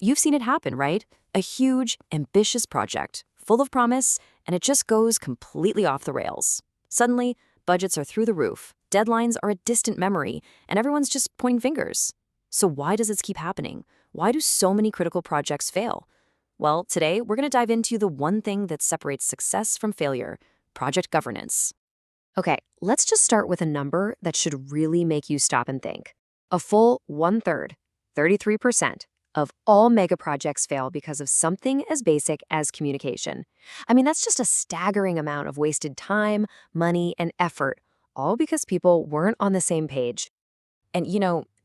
You've seen it happen, right? A huge, ambitious project, full of promise, and it just goes completely off the rails. Suddenly, budgets are through the roof, deadlines are a distant memory, and everyone's just pointing fingers. So why does this keep happening? Why do so many critical projects fail? Well, today we're going to dive into the one thing that separates success from failure: project governance. Okay, let's just start with a number that should really make you stop and think. A full one-third, 33%, of all mega projects fail because of something as basic as communication. I mean, that's just a staggering amount of wasted time, money, and effort, all because people weren't on the same page. And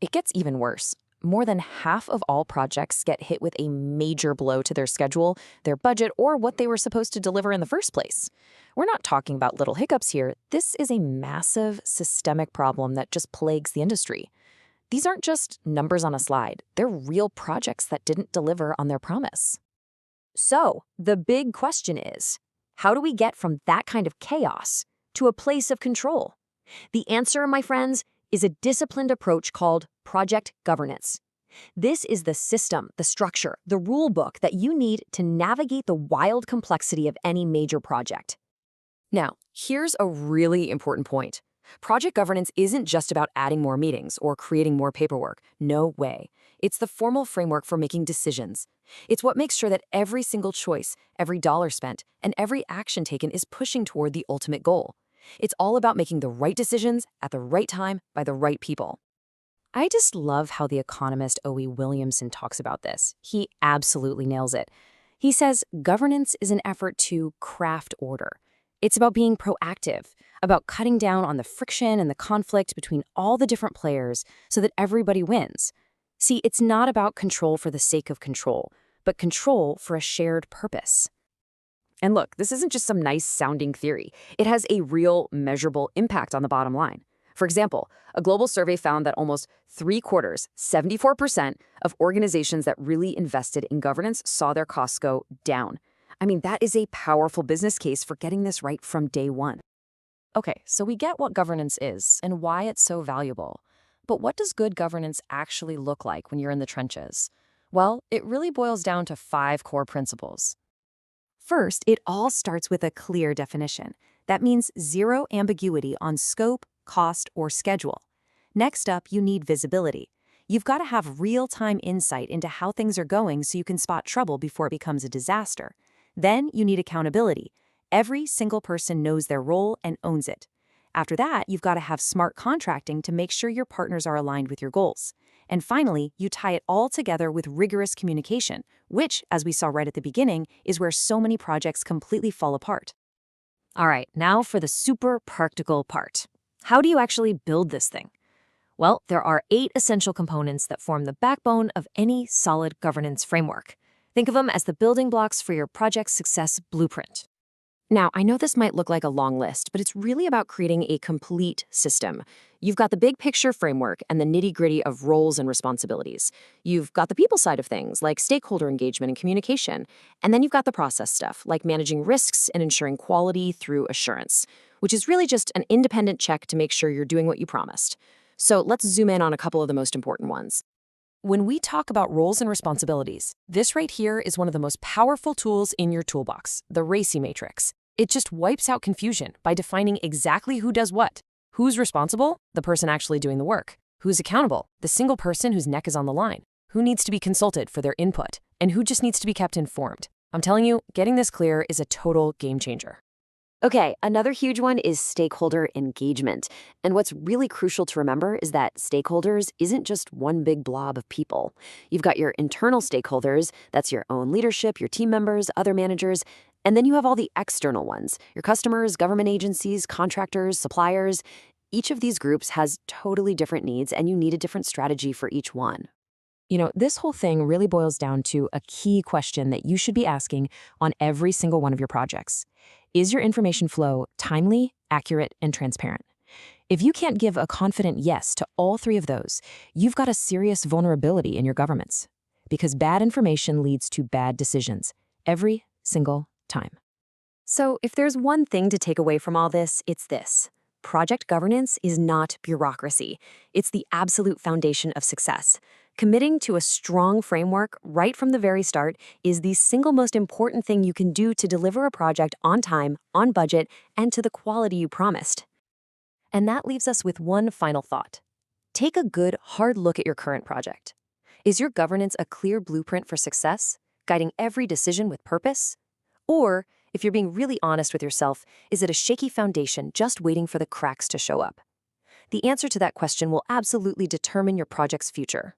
it gets even worse. More than half of all projects get hit with a major blow to their schedule, their budget, or what they were supposed to deliver in the first place. We're not talking about little hiccups here. This is a massive systemic problem that just plagues the industry. These aren't just numbers on a slide. They're real projects that didn't deliver on their promise. So, the big question is, how do we get from that kind of chaos to a place of control? The answer, my friends, is a disciplined approach called project governance. This is the system, the structure, the rule book that you need to navigate the wild complexity of any major project. Now, here's a really important point. Project governance isn't just about adding more meetings or creating more paperwork. No way. It's the formal framework for making decisions. It's what makes sure that every single choice, every dollar spent, and every action taken is pushing toward the ultimate goal. It's all about making the right decisions at the right time by the right people. I just love how the economist O.E. Williamson talks about this. He absolutely nails it. He says governance is an effort to craft order. It's about being proactive, about cutting down on the friction and the conflict between all the different players so that everybody wins. See, it's not about control for the sake of control, but control for a shared purpose. And look, this isn't just some nice-sounding theory. It has a real, measurable impact on the bottom line. For example, a global survey found that almost 3/4, 74%, of organizations that really invested in governance saw their costs go down. I mean, that is a powerful business case for getting this right from day one. Okay, so we get what governance is and why it's so valuable. But what does good governance actually look like when you're in the trenches? Well, it really boils down to 5 core principles. First, it all starts with a clear definition. That means zero ambiguity on scope, cost, or schedule. Next up, you need visibility. You've got to have real-time insight into how things are going so you can spot trouble before it becomes a disaster. Then you need accountability. Every single person knows their role and owns it. After that, you've got to have smart contracting to make sure your partners are aligned with your goals. And finally, you tie it all together with rigorous communication, which, as we saw right at the beginning, is where so many projects completely fall apart. All right, now for the super practical part. How do you actually build this thing? Well, there are 8 essential components that form the backbone of any solid governance framework. Think of them as the building blocks for your project's success blueprint. Now, I know this might look like a long list, but it's really about creating a complete system. You've got the big picture framework and the nitty-gritty of roles and responsibilities. You've got the people side of things, like stakeholder engagement and communication. And then you've got the process stuff, like managing risks and ensuring quality through assurance, which is really just an independent check to make sure you're doing what you promised. So let's zoom in on a couple of the most important ones. When we talk about roles and responsibilities, this right here is one of the most powerful tools in your toolbox, the RACI matrix. It just wipes out confusion by defining exactly who does what. Who's responsible? The person actually doing the work. Who's accountable? The single person whose neck is on the line. Who needs to be consulted for their input? And who just needs to be kept informed? I'm telling you, getting this clear is a total game changer. Okay, another huge one is stakeholder engagement. And what's really crucial to remember is that stakeholders isn't just one big blob of people. You've got your internal stakeholders, that's your own leadership, your team members, other managers, and then you have all the external ones, your customers, government agencies, contractors, suppliers. Each of these groups has totally different needs, and you need a different strategy for each one. This whole thing really boils down to a key question that you should be asking on every single one of your projects. Is your information flow timely, accurate, and transparent? If you can't give a confident yes to all 3 of those, you've got a serious vulnerability in your governance. Because bad information leads to bad decisions, every single time. So if there's one thing to take away from all this, it's this. Project governance is not bureaucracy. It's the absolute foundation of success. Committing to a strong framework right from the very start is the single most important thing you can do to deliver a project on time, on budget, and to the quality you promised. And that leaves us with one final thought. Take a good, hard look at your current project. Is your governance a clear blueprint for success, guiding every decision with purpose? Or, if you're being really honest with yourself, is it a shaky foundation just waiting for the cracks to show up? The answer to that question will absolutely determine your project's future.